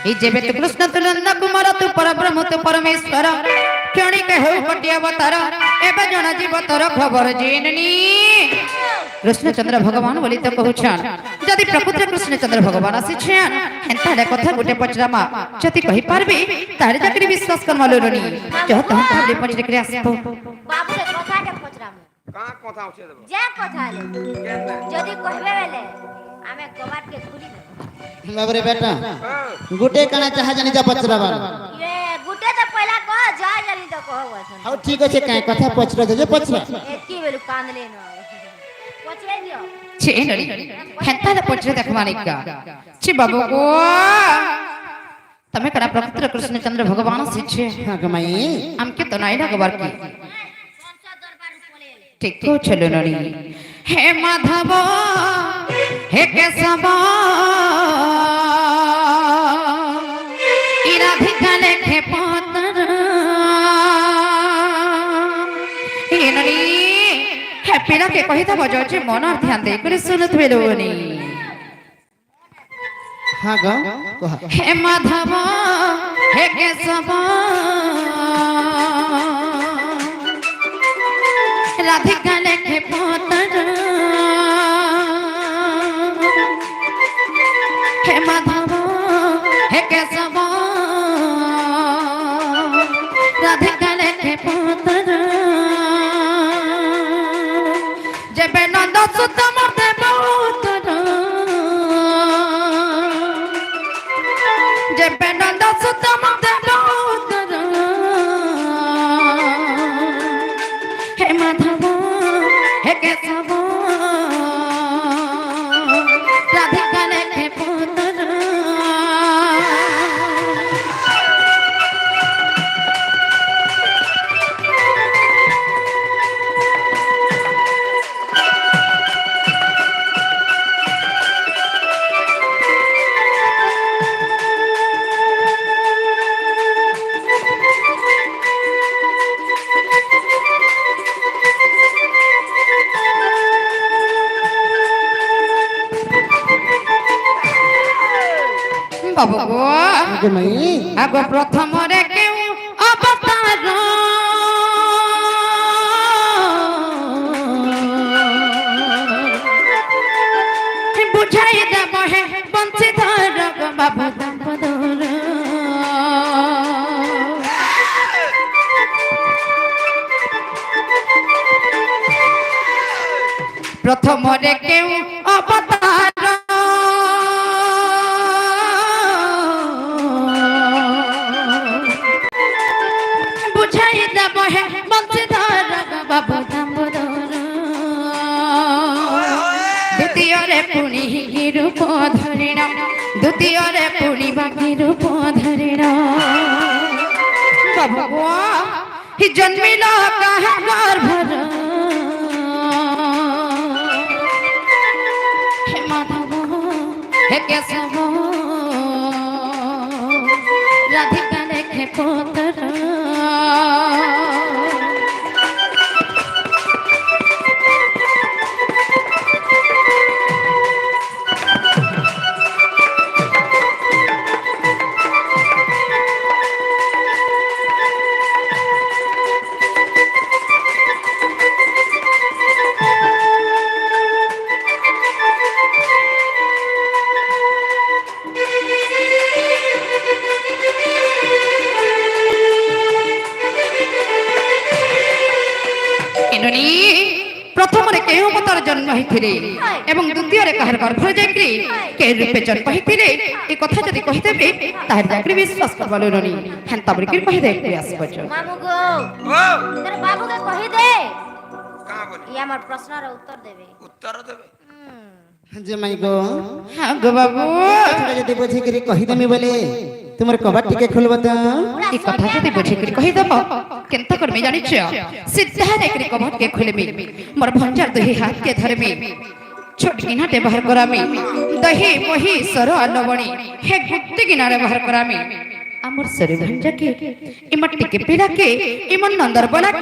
এই যেবে তু কৃষ্ণ তু নন্দ কুমার তু পরব্রহ্ম তু পরমেশ্বর ক্ষণিক হেউ কোটি অবতার এবে জণ জীব তর খবর জেননি কৃষ্ণচন্দ্র ভগবান বলি তো কহুছান যদি প্রকৃত কৃষ্ণচন্দ্র ভগবান আসিছেন হেন্তারে কথা গোটে পচরামা যদি কহি পারবি তারে চাকরি বিশ্বাস করমালুনি যত ভাবলে পচরে করে আসবো বাবুরে কথাটা পচরামু কা কথা উঠে দেব যে কথা আলে যদি কইবে বেলে আমি কবাট কে খুলি দেব বাবরে বেটা গুটে কানা চাহা জানি যা পচরাবা রে গুটে তো পয়লা কহ যা জানি তো কহ বসন আও ঠিক আছে কাই কথা পচরা দে পচরা একি বেলু কান্দলে ন পচরে দিও ছে নড়ি হেন্তারে পচরে দেখ মানিকা ছি বাবু গো તમે કરા પ્રકૃત કૃષ્ણચંદ્ર ભગવાન શીખે હા ગમાઈ আমকে তো নাই লাগবার কি সংসদ দরবার উপরে ঠিক তো ছিল ননি হে মাধব হে কেশব ই রাধিকা লেখে পতর ই ননি হে পিলা কে কহি দব যে মন ধ্যান দেই করে শুনতবে লোনি હા ગો કોહ হে মাধব হে কেশব রাধিকা লেখে পতর হে মাধব হে কেশব রাধিকা লেখে পতর যেবে নন্দ সুত মতে বহুতর যেবে নন্দ সুত মতে বহুতর হে মাধব হে কেশব রাধিকা লেখে পতর বাবু গো ગમાઈ আগ প্রথমরে কেউ অবতার বুঝাই দেব হে বংশীধর গো বাবু দামোদর প্রথমরে কেউ অবতার বুঝাই দেব হে বংশীধর গো বাবু দামোদর দ্বিতীয়রে পুনি রূপ ধরিণ দ্বিতীয়রে পুনি বাকি রূপ ধরিণ বাবু গো জন্মিল কাহা গর্ভর হে মাধব হে কেশব রাধিকা লেখে পতর এননি প্রথমরে কেউ অবতার জন্ম হইଥିଲେ এবং দ্বিতীয়রে কাহার গর্ভরে যাইকরি কে রূপে জন্ম হইଥିଲେ এই কথা যদি কহিদেবে তাহার যাকরি বিশ্বাস করবা লনি হেন তাবরে কি কহি দেই আসবছ মামু গো ও তোর বাবুকে কহি দে কা বলি ই আমার প্রশ্নের উত্তর দেবে উত্তর দেবে জমাই গো হ্যাঁ গো বাবু কথা যদি বুঝি করি কহি দেমি বলে তোমার কবাট টিকে খুলব তো এই কথা যদি বুঝি করি কহি দেব কেনতা করমি জানিছ সিদ্ধা যাইকরি কবট কে খুলমি মোর ভঞ্জার দুহি হাত কে ধরমি ছোট কিনাটে বাহার করামি দহি মহি সর আলবণী হে গুপ্তি কিনারে বাহার করামি আমার সরে ভঞ্জাকে ইমর টিকে পিড়াকে ইমন নন্দর বলাকে